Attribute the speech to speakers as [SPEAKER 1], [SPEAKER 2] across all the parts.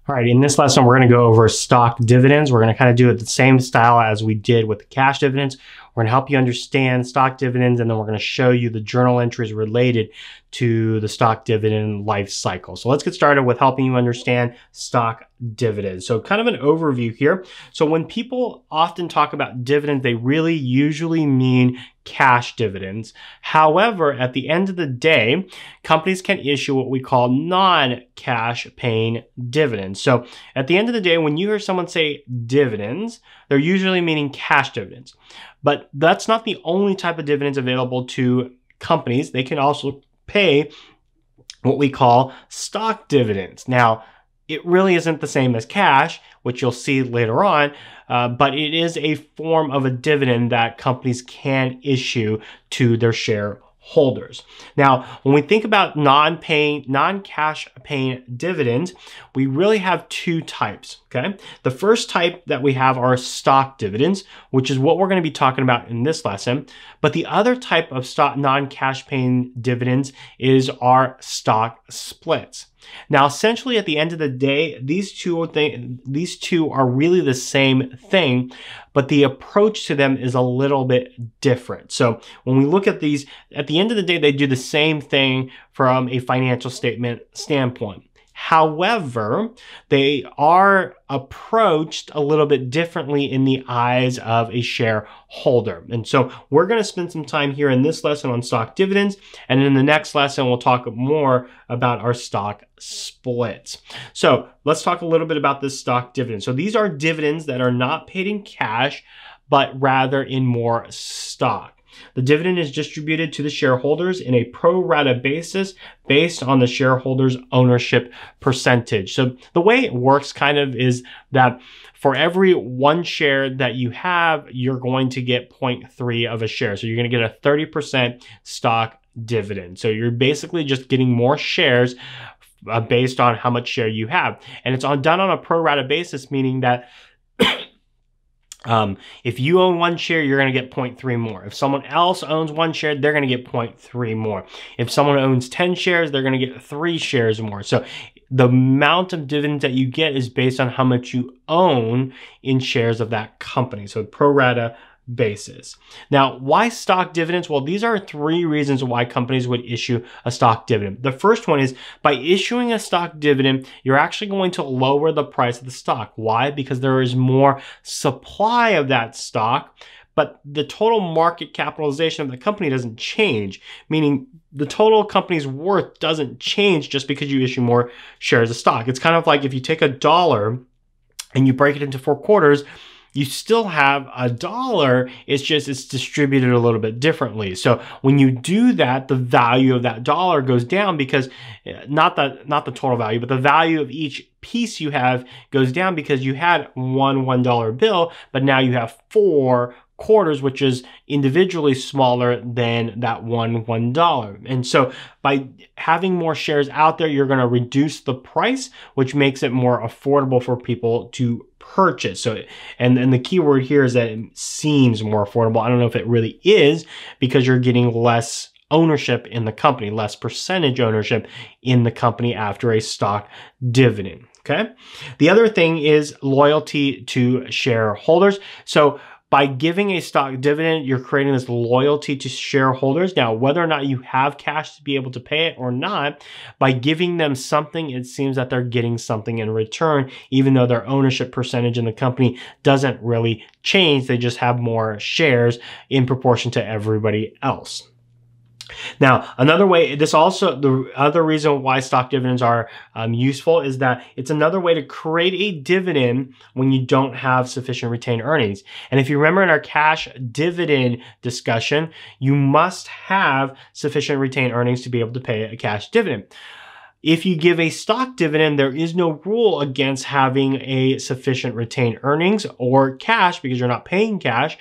[SPEAKER 1] All right, in this lesson, we're going to go over stock dividends. We're going to kind of do it the same style as we did with the cash dividends. We're going to help you understand stock dividends, and then we're going to show you the journal entries related to the stock dividend life cycle. So let's get started with helping you understand stock dividends. So kind of an overview here. So when people often talk about dividends, they really usually mean cash dividends. However, at the end of the day, companies can issue what we call non-cash paying dividends. So at the end of the day, when you hear someone say dividends, they're usually meaning cash dividends. But that's not the only type of dividends available to companies. They can also pay what we call stock dividends. Now, it really isn't the same as cash, which you'll see later on, but it is a form of a dividend that companies can issue to their shareholders. Now, when we think about non-cash paying dividends, we really have two types, okay? The first type that we have are stock dividends, which is what we're going to be talking about in this lesson. But the other type of stock non-cash paying dividends is our stock splits. Now, essentially, at the end of the day, these two are really the same thing, but the approach to them is a little bit different. So when we look at these, at the end of the day, they do the same thing from a financial statement standpoint. However, they are approached a little bit differently in the eyes of a shareholder. And so we're going to spend some time here in this lesson on stock dividends. And in the next lesson, we'll talk more about our stock splits. So let's talk a little bit about this stock dividend. So these are dividends that are not paid in cash, but rather in more stock. The dividend is distributed to the shareholders in a pro rata basis based on the shareholders' ownership percentage. So the way it works kind of is that for every one share that you have, you're going to get 0.3 of a share. So you're going to get a 30% stock dividend. So you're basically just getting more shares based on how much share you have. And it's done on a pro rata basis, meaning that if you own one share, you're going to get 0.3 more. If someone else owns one share, they're going to get 0.3 more. If someone owns 10 shares, they're going to get 3 shares more. So the amount of dividends that you get is based on how much you own in shares of that company. So pro rata basis. Now, why stock dividends? Well, these are 3 reasons why companies would issue a stock dividend. The first one is by issuing a stock dividend, you're actually going to lower the price of the stock. Why? Because there is more supply of that stock, but the total market capitalization of the company doesn't change, meaning the total company's worth doesn't change just because you issue more shares of stock. It's kind of like if you take $1 and you break it into 4 quarters, you still have $1. It's just it's distributed a little bit differently. So when you do that, the value of that dollar goes down because not the total value, but the value of each piece you have goes down because you had one $1 bill, but now you have 4 quarters, which is individually smaller than that one $1. And so by having more shares out there, you're going to reduce the price, which makes it more affordable for people to purchase. So, and the key word here is that it seems more affordable. I don't know if it really is because you're getting less ownership in the company, less percentage ownership in the company after a stock dividend. Okay. The other thing is loyalty to shareholders. So by giving a stock dividend, you're creating this loyalty to shareholders. Now, whether or not you have cash to be able to pay it or not, by giving them something, it seems that they're getting something in return, even though their ownership percentage in the company doesn't really change. They just have more shares in proportion to everybody else. Now, another way, the other reason why stock dividends are useful is that it's another way to create a dividend when you don't have sufficient retained earnings. And if you remember in our cash dividend discussion, you must have sufficient retained earnings to be able to pay a cash dividend. If you give a stock dividend, there is no rule against having a sufficient retained earnings or cash because you're not paying cash.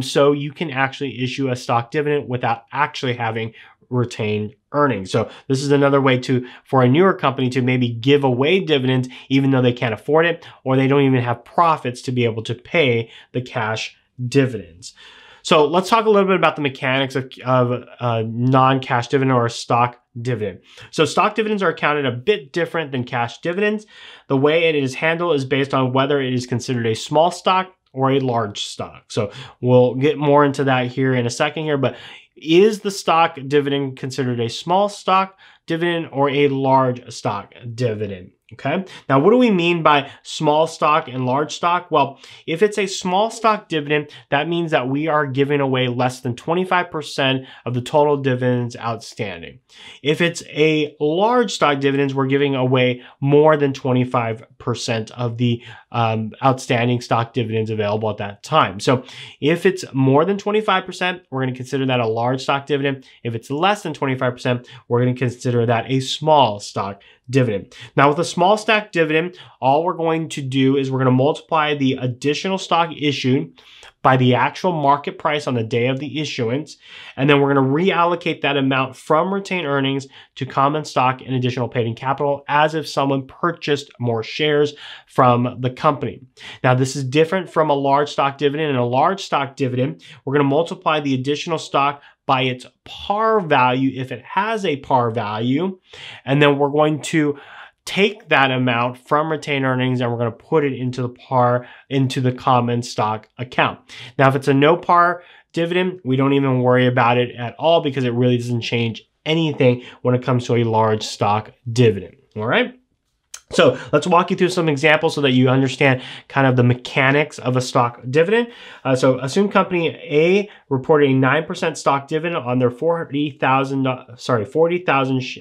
[SPEAKER 1] So you can actually issue a stock dividend without actually having retained earnings. So this is another way for a newer company to maybe give away dividends even though they can't afford it or they don't even have profits to be able to pay the cash dividends. So let's talk a little bit about the mechanics of non-cash dividend or stock dividend. So stock dividends are accounted a bit different than cash dividends. The way it is handled is based on whether it is considered a small stock or a large stock. So we'll get more into that here in a second here, but is the stock dividend considered a small stock dividend or a large stock dividend? Okay. Now, what do we mean by small stock and large stock? Well, if it's a small stock dividend, that means that we are giving away less than 25% of the total dividends outstanding. If it's a large stock dividends, we're giving away more than 25% of the outstanding stock dividends available at that time. So if it's more than 25%, we're going to consider that a large stock dividend. If it's less than 25%, we're going to consider that a small stock dividend. Now, with a small stock dividend, all we're going to do is we're going to multiply the additional stock issued by the actual market price on the day of the issuance, and then we're going to reallocate that amount from retained earnings to common stock and additional paid-in capital as if someone purchased more shares from the company. Now, this is different from a large stock dividend. In a large stock dividend, we're going to multiply the additional stock by its par value if it has a par value, and then we're going to take that amount from retained earnings and we're going to put it into the common stock account. Now, if it's a no par dividend, we don't even worry about it at all because it really doesn't change anything when it comes to a large stock dividend. All right. So let's walk you through some examples so that you understand kind of the mechanics of a stock dividend. So assume company A reported a 9% stock dividend on their 40,000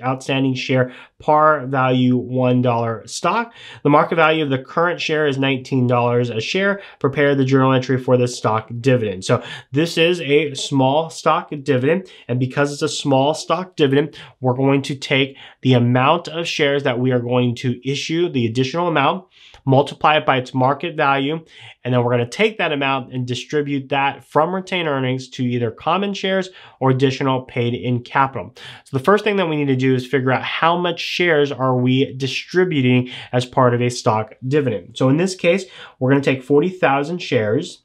[SPEAKER 1] outstanding share par value $1 stock. The market value of the current share is $19 a share. Prepare the journal entry for the stock dividend. So this is a small stock dividend, and because it's a small stock dividend, we're going to take the amount of shares that we are going to issue, the additional amount, multiply it by its market value, and then we're going to take that amount and distribute that from retained earnings to either common shares or additional paid-in capital. So the first thing that we need to do is figure out how much shares are we distributing as part of a stock dividend. So in this case, we're going to take 40,000 shares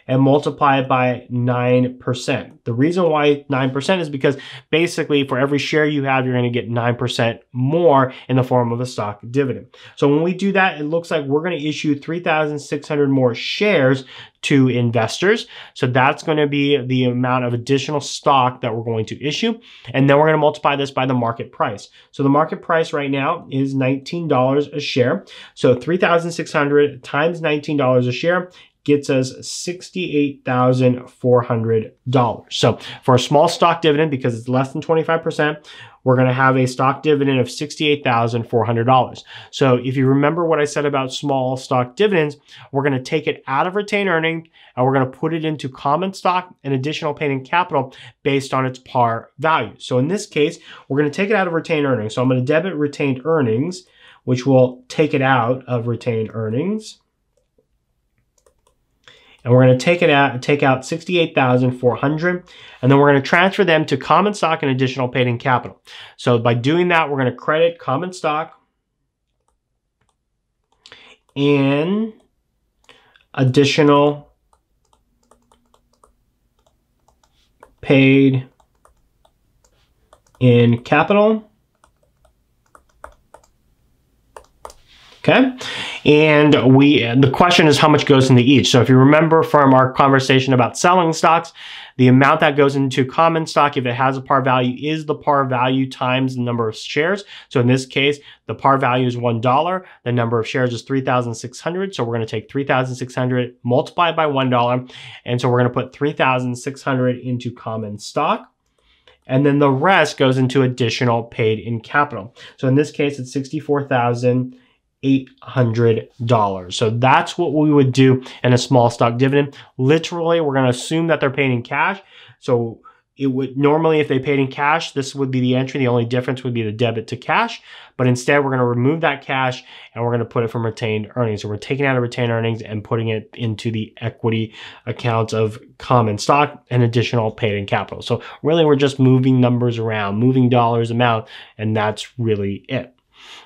[SPEAKER 1] and multiply it by 9%. The reason why 9% is because basically for every share you have, you're going to get 9% more in the form of a stock dividend. So when we do that, it looks like we're going to issue 3,600 more shares to investors. So that's going to be the amount of additional stock that we're going to issue. And then we're going to multiply this by the market price. So the market price right now is $19 a share. So 3,600 times $19 a share gets us $68,400. So for a small stock dividend, because it's less than 25%, we're going to have a stock dividend of $68,400. So if you remember what I said about small stock dividends, we're going to take it out of retained earnings and we're going to put it into common stock and additional paid-in capital based on its par value. So in this case, we're going to take it out of retained earnings. So I'm going to debit retained earnings, which will take it out of retained earnings. And we're going to take out 68,400, and then we're going to transfer them to common stock and additional paid-in capital. So by doing that, we're going to credit common stock and additional paid-in capital. Okay. And the question is how much goes into each. So if you remember from our conversation about selling stocks, the amount that goes into common stock, if it has a par value, is the par value times the number of shares. So in this case, the par value is $1. The number of shares is 3,600. So we're going to take 3,600 multiplied by $1. And so we're going to put 3,600 into common stock. And then the rest goes into additional paid-in capital. So in this case, it's $64,800. So that's what we would do in a small stock dividend. Literally, we're going to assume that they're paid in cash. So it would normally, if they paid in cash, this would be the entry. The only difference would be the debit to cash. But instead, we're going to remove that cash and we're going to put it from retained earnings. So we're taking out of retained earnings and putting it into the equity account of common stock and additional paid-in capital. So really, we're just moving numbers around, moving dollars amount, and that's really it.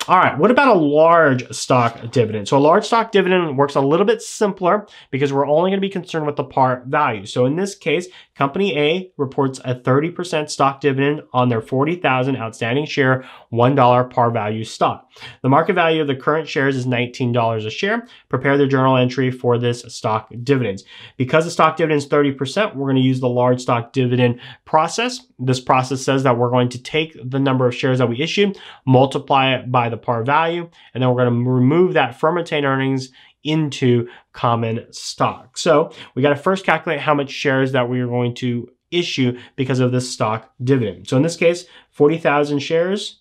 [SPEAKER 1] All right, what about a large stock dividend? So a large stock dividend works a little bit simpler because we're only going to be concerned with the par value. So in this case, Company A reports a 30% stock dividend on their 40,000 outstanding share, $1 par value stock. The market value of the current shares is $19 a share. Prepare the journal entry for this stock dividends. Because the stock dividend is 30%, we're going to use the large stock dividend process. This process says that we're going to take the number of shares that we issued, multiply it by the par value, and then we're going to remove that from retained earnings into common stock. So we got to first calculate how much shares that we are going to issue because of this stock dividend. So in this case, 40,000 shares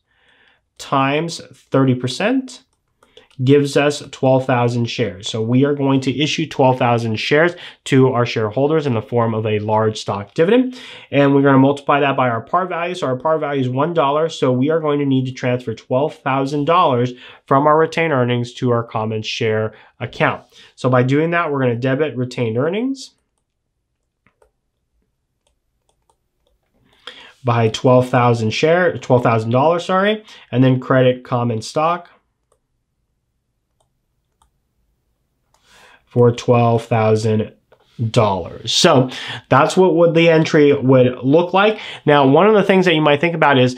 [SPEAKER 1] times 30% gives us 12,000 shares. So we are going to issue 12,000 shares to our shareholders in the form of a large stock dividend. And we're going to multiply that by our par value. So our par value is $1. So we are going to need to transfer $12,000 from our retained earnings to our common share account. So by doing that, we're going to debit retained earnings by $12,000, sorry, and then credit common stock for $12,000. So that's what the entry would look like. Now, one of the things that you might think about is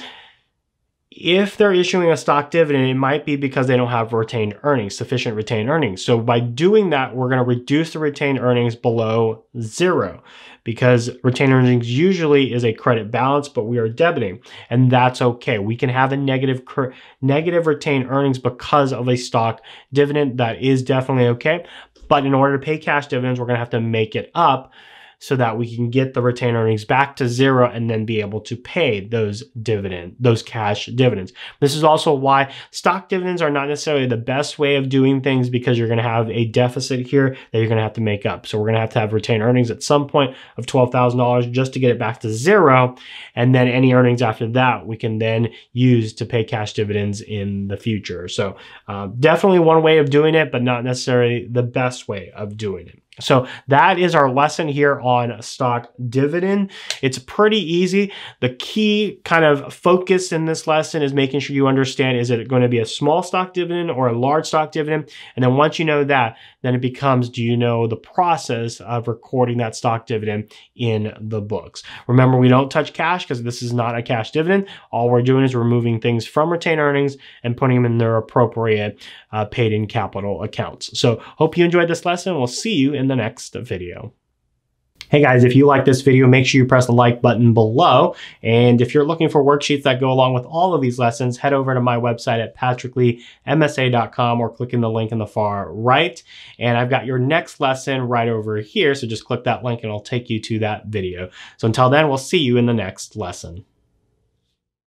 [SPEAKER 1] if they're issuing a stock dividend, it might be because they don't have retained earnings, sufficient retained earnings. So by doing that, we're going to reduce the retained earnings below zero, because retained earnings usually is a credit balance, but we are debiting, and that's okay. We can have a negative retained earnings because of a stock dividend. That is definitely okay. But in order to pay cash dividends, we're going to have to make it up so that we can get the retained earnings back to zero and then be able to pay those cash dividends. This is also why stock dividends are not necessarily the best way of doing things, because you're going to have a deficit here that you're going to have to make up. So we're going to have retained earnings at some point of $12,000 just to get it back to zero. And then any earnings after that, we can then use to pay cash dividends in the future. So definitely one way of doing it, but not necessarily the best way of doing it. So that is our lesson here on stock dividend. It's pretty easy. The key kind of focus in this lesson is making sure you understand, is it going to be a small stock dividend or a large stock dividend? And then once you know that, then it becomes, do you know the process of recording that stock dividend in the books? Remember, we don't touch cash because this is not a cash dividend. All we're doing is removing things from retained earnings and putting them in their appropriate paid-in capital accounts. So hope you enjoyed this lesson. We'll see you in the next video. Hey guys, if you like this video, make sure you press the like button below. And if you're looking for worksheets that go along with all of these lessons, head over to my website at patrickleemsa.com or clicking the link in the far right. And I've got your next lesson right over here. So just click that link and I'll take you to that video. So until then, we'll see you in the next lesson.